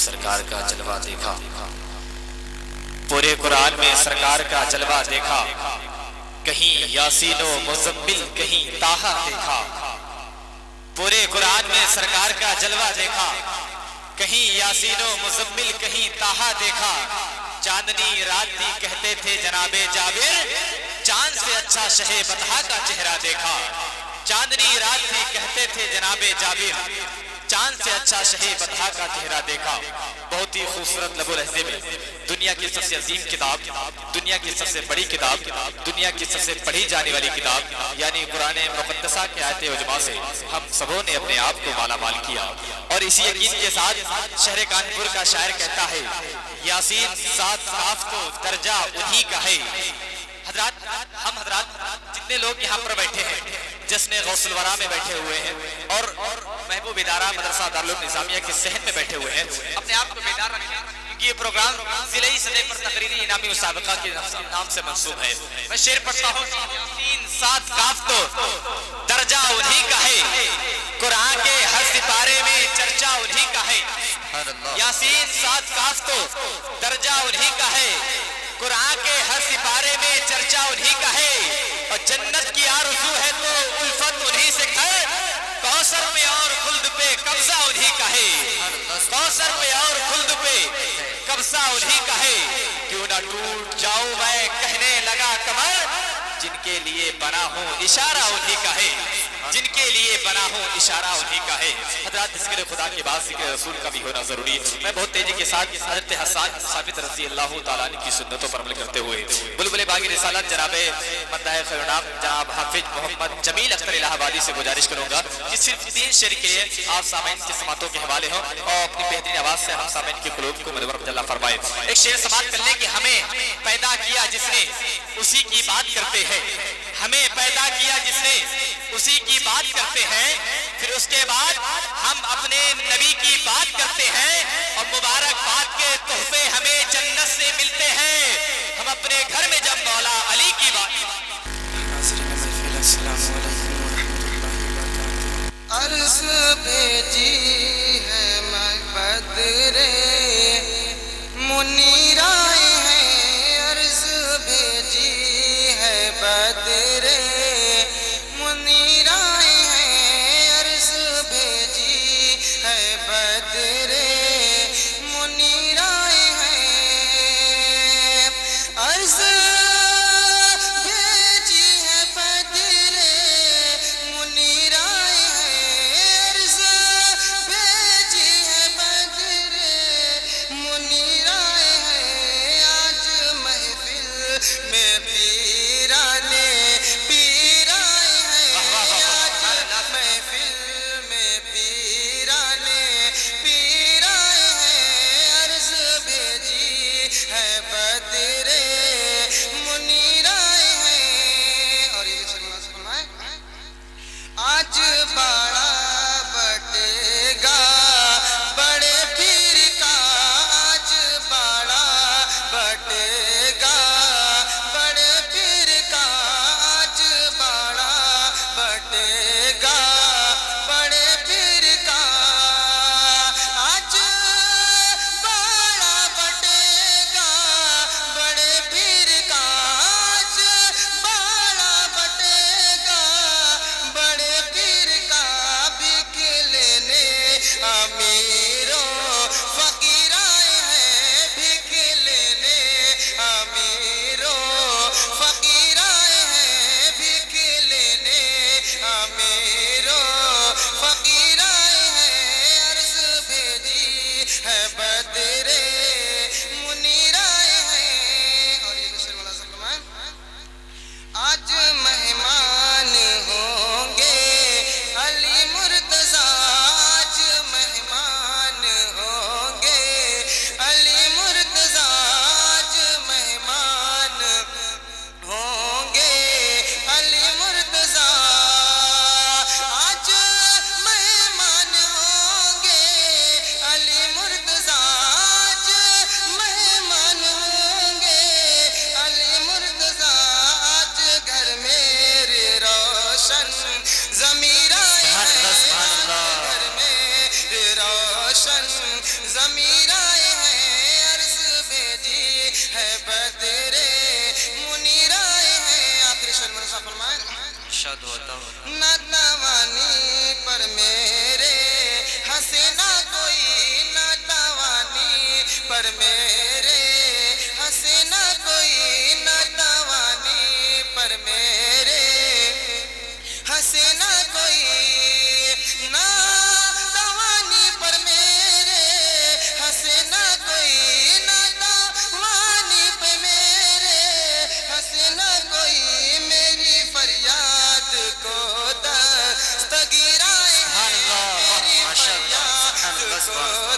سرکار کا جلوہ دیکھا، پورے قرآن میں سرکار کا جلوہ دیکھا، کہیں یاسین و مزمل کہیں طٰہٰ دیکھا، پورے قرآن میں سرکار کا جلوہ دیکھا، کہیں یاسین و مزمل کہیں طٰہٰ دیکھا، چاندنی رات تھی کہتے تھے جناب جابر، چاند سے اچھا شہ بطحا کا چہرہ دیکھا، چاندنی رات تھی کہتے تھے جناب جابر، چاند سے اچھا شہ بطحا کا چہرہ دیکھا۔ بہت ہی خوبصورت لب و لہجے میں دنیا کی سب سے عظیم کتاب، دنیا کی سب سے بڑی کتاب، دنیا کی سب سے پڑھی جانے والی کتاب یعنی قرآن مقدسہ کے آیت عجمہ سے ہم سبوں نے اپنے آپ کو مالا مال کیا، اور اسی یقین کے ساتھ شہر کانپور کا شاعر کہتا ہے یاسین 7 کاف تو درجہ انہی کا ہے۔ حضرات، ہم حضرات جتنے لوگ یہاں پر بیٹھے ہیں، جشن غوث الورا میں بیٹھے ہوئے ہیں اور محبوب ادارہ مدرسہ دارالعلوم نظامیہ کے صحن میں بیٹھے ہوئے ہیں، اپنے آپ کو بیدار رکھیں کیونکہ یہ پروگرام ضلعی سطح پر تقریری انعامی مسابقہ کے نام سے منسوب ہے۔ میں شعر پڑھتا ہوں، یاسین 7 کاف تو درجہ انہی کا ہے، قرآن کے ہر سپارے میں چرچا انہی کا ہے۔ یاسین 7 کاف تو درجہ انہی کا ہے، قرآن کے ہر سپارے میں چرچا انہی کا ہے، اور جنت کی آرزو ہے تو الفت انہی سے ہے، کوثر میں اور خلد پہ قبضہ انہی کا ہے، کوثر میں اور خلد پہ قبضہ انہی کا ہے، کیوں نہ ٹوٹ جاؤں میں کہنے لگا کمر، جن کے لیے بنا ہوں اشارہ انہی کا ہے، جن کے لیے بنا ہوں اشارہ انہی کا ہے۔ حضرات ذکر خدا کے بعد ذکر رسول کا بھی ہونا ضروری ہے۔ میں بہت تیزی کے ساتھ حضرت حسان ثابت رضی اللہ تعالیٰ عنہ کی سنتوں پر عمل کرتے ہوئے بلبل باغی رسالت جناب مداح خیرنام جناب حافظ محمد جمیل اختر الہ آبادی سے گزارش کروں گا کہ صرف 3 شعر کے لیے آپ سامعین کی سماعتوں کے حوالے ہوں اور اپنی بہترین آواز سے ہم سامعین کی قلوب کو منور اللہ فرمائے۔ ایک شعر سماعت کر لیں کہ ہمیں پیدا کیا جس نے اسی کی بات کرتے ہیں، ہمیں پیدا کیا جس نے اسی کی بات کرتے ہیں، پھر اس کے بعد ہم اپنے نبی کی بات کرتے ہیں، اور مبارک باد کے تحفے ہمیں جنت سے ملتے ہیں، ہم اپنے گھر میں جب مولا علی کی بات۔ عرض بھیجی ہے بدر منیر آئے ہیں، عرض بھیجی ہے بدر منیر آئے ہیں، عرض بھیجی ہے بدر منیر آئے ہیں، عرض بھیجی ہے بدر منیر آئے ہیں، عرض بھیجی ہے بدر منیر آئے ہیں، آج محفل میں پیرانے پیر آئے ہیں، آج محفل میں پیرانے پیر آئے ہیں، عرض بھیجی ہے بدر منیر آئے ہیں۔ اور یہ فرمائے آج بڑا بٹے گا بڑے پیر کا، آج بڑا بٹے گا بڑے پیر کا، آج بڑا بٹے گا بڑے پیر کا، آج بڑا بٹے گا بڑے پیر کا، آج بڑا بٹے گا بڑے پیر کا، بک لینے امیروں فقیر آئے ہیں، بک لینے امیروں فقیر آئے ہیں، بک لینے امیروں فقیر آئے ہیں، عرض بھیجی ہے بدر منیر آئے ہیں۔ اور یہ دوسرے والا سب فرمائیں آج مہمان ہوں گے علی مرتضیٰ، آج مہمان ہوں گے علی مرتضیٰ، آج مہمان ہوں گے علی مرتضیٰ، آج مہمان ہوں گے علی مرتضیٰ، ارشاد ہوتا ہو ناتوانی پر میرے ہنسے نہ کوئی ناتوانی پر میرے ہنسے نہ کوئی ناتوانی پر میرے ہنسے نہ کوئی ناتوانی پر میرے ہنسے نہ کوئی ناتوانی پر میرے ہنسے نہ کوئی میری فریاد کو دستگیرائے میری فریاد کو